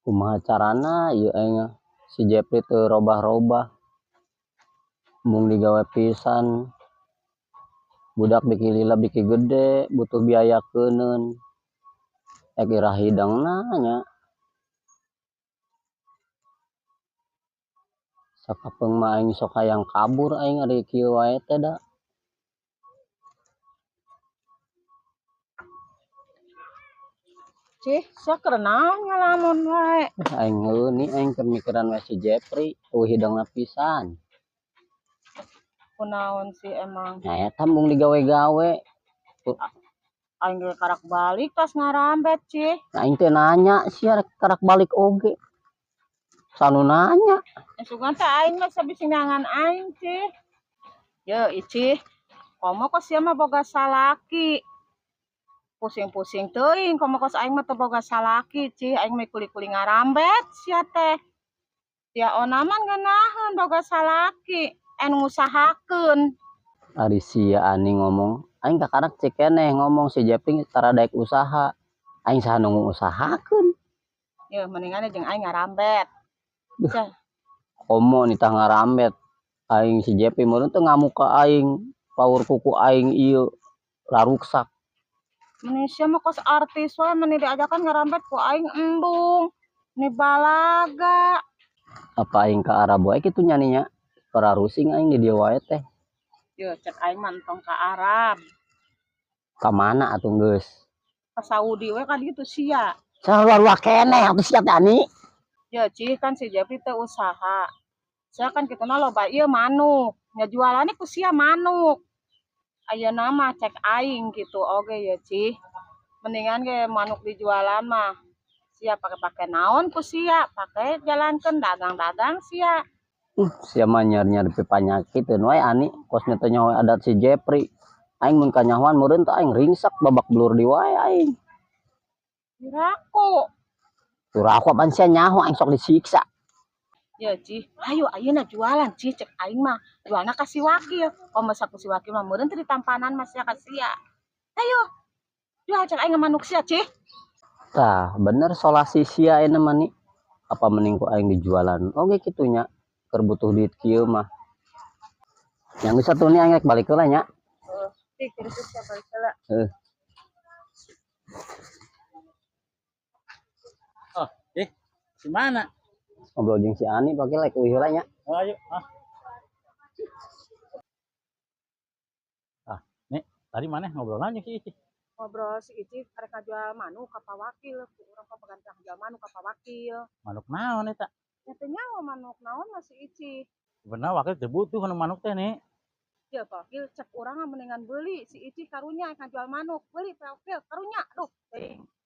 Kumaha carana ieu aing si Jepri teu robah-robah. Mung digawe pisan. Budak biki lila biki gede butuh biaya keuneun. Irah hidangna nya. Sakapeung mah aing sok hayang kabur aing ari kieu wae teh da. Cih, sia keur naon ngalamun wae. Aing heuni aing keur mikiran we si Jepri, eueuh hidangna pisan. Kunaon sih emang? Nah eta mung digawe-gawe. Aing ge karak balik tas ngarambet, Cih. Aing teh nanya sia rek karak balik oge. Sanu nanya. Sugan teh aing mah sabisi ngangan aing, Cih. Ye, Icih, komo kos sia mah boga salaki. Pusing-pusing teuing komo kos aing mah teu boga salaki, Cih. Aing mah kuli-kuli ngarambet sia teh. Sia onaman ngeunaheun boga salaki, ngusahakeun. Ari sia ani ngomong, aing kakarak cek keneh ngomong si Jepri tara daek usaha. Aing saha nu ngusahakeun. Ye, mendingan jeung aing ngarambet. Cah. Komo nitah ngarambet. Aing si Jepri meureun teh ngamuk ka aing, paur kuku aing ieu laruksak. Meni sia mah kos artis wae meni diajakan ngarambet ku aing embung. Ni balaga. Apa aing ka Arab wae kitu nya nih nya. Pararusing aing di dieu wae teh. Ye, cek aing mah entong ka Arab. Ka mana atuh geus? Ka Saudi we ka ditu sia. Saluar keneh atuh sia teh ani. Ye, Cih, kan si Jepri teh usaha. Sia kan kituna loba ieu manuk. Nya jualannya ku sia manuk. Ayeuna mah cek aing gitu oge ya, Cih. Mendingan ge manuk dijualan mah sia pake naon ku sia, pake jalankeun dagang-dagang sia. Sia mah nyar-nyar panyakiteun wae ani, kosnya teh nyaho adat si Jepri. Aing mun kanyahoan meureun teh aing ringsak babak belur di wae aing. Diraku. Turaku apaan sia nyaho aing sok disiksa. Ya, Cih, ayo ayeuna jualan, Cih, cek aing mah. Jualna ka si wakil. Komo saku si wakil mah meureun teh ditampanan mah sia ka sia. Ayo. Jual cek aing manuk sia, Cih. Tah, bener solasi sia ena mah ni. Apa mending ku aing dijualan. Oge kitu nya. Keur butuh duit kieu mah. Yang geus satu ni aing rek balik heula nya. Cih, terus sia balik heula. Oh, di mana? Ngobrol jeung si Ani pake lek eueuh heula nya. Oh, ayo. Nih, tadi mana ngobrolnya si Ici? Ngobrol si Ici karek ngajual manuk ka Pak Wakil, urang pagantah jual manuk ka Pak Wakil. Manuk naon eta? Ya teh nyaho manuk naon mah si Ici. Bener wakil teu butuh anu manuk teh nih. Ya Pak Wakil cek urang mendingan beli si Ici karunya ngajual manuk. Beli Pak Wakil karunya. Aduh.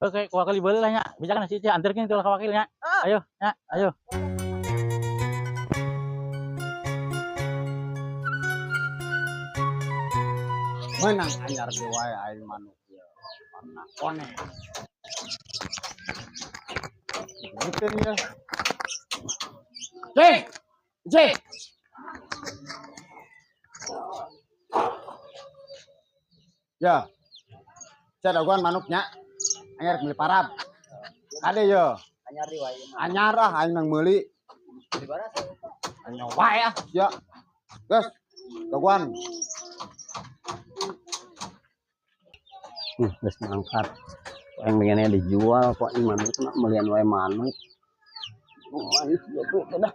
Oke, ku wakil beuli lah nya. Bisa kan si Ici anterkeun ka wakil nya. Ayo, nya, ayo. Menang anyar di wae aing manuk ieu. Warna kone. Mungkin ya. Jek. Ya. Saya daguan manuknya. Anyar beli parab. Ade yo. Anyar di wae. Anyar ah aing nang meuli. Di baras. Anyar wae ah. Ya. Gus. Daguan. Geus mangkat. Aing pengennya dijual kok ieu manuk mah meulian wae manuk. Oh, ieu teh dah.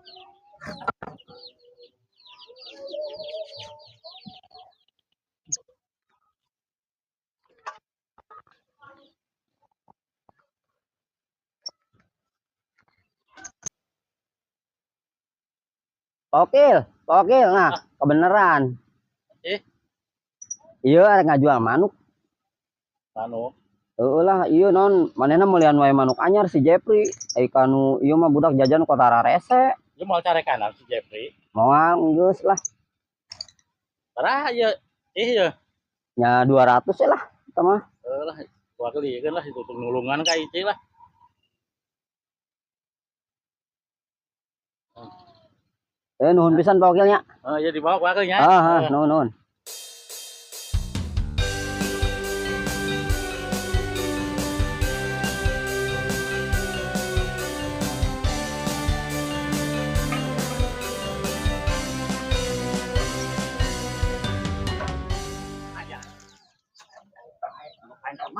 Kokil, nah, kebeneran. Iya, arek ngajual manuk. Manuk. Heueuh lah, ieu naon manehna meulian wae manuk anyar si Jepri. Ai kanu ieu mah budak jajan kota rarese. Lu mau carekan si Jeffrey? Moal geus lah. Parah ieu. Ieu. Nya 200 lah, eta mah. Lah, wakil ieu lah itu nulungan ka Ici lah. Nuhun pisan Pak Wakilnya. Oh, iya dibawa ku wakilnya. Nuhun.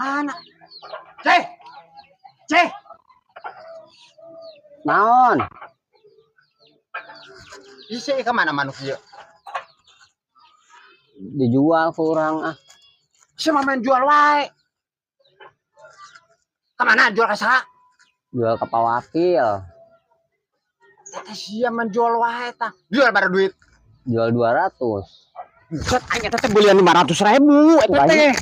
Mana? Ceh. Ceh. Naon? Isi ke mana manuk dia? Dijual kurang ah. Siapa main jual wae? Kemana jual ke sa? Jual ke Pak Wakil. Eta sia menjual wae tah. Jual bara duit. Jual 200. Set aing eta teh belian 500.000 eta teh.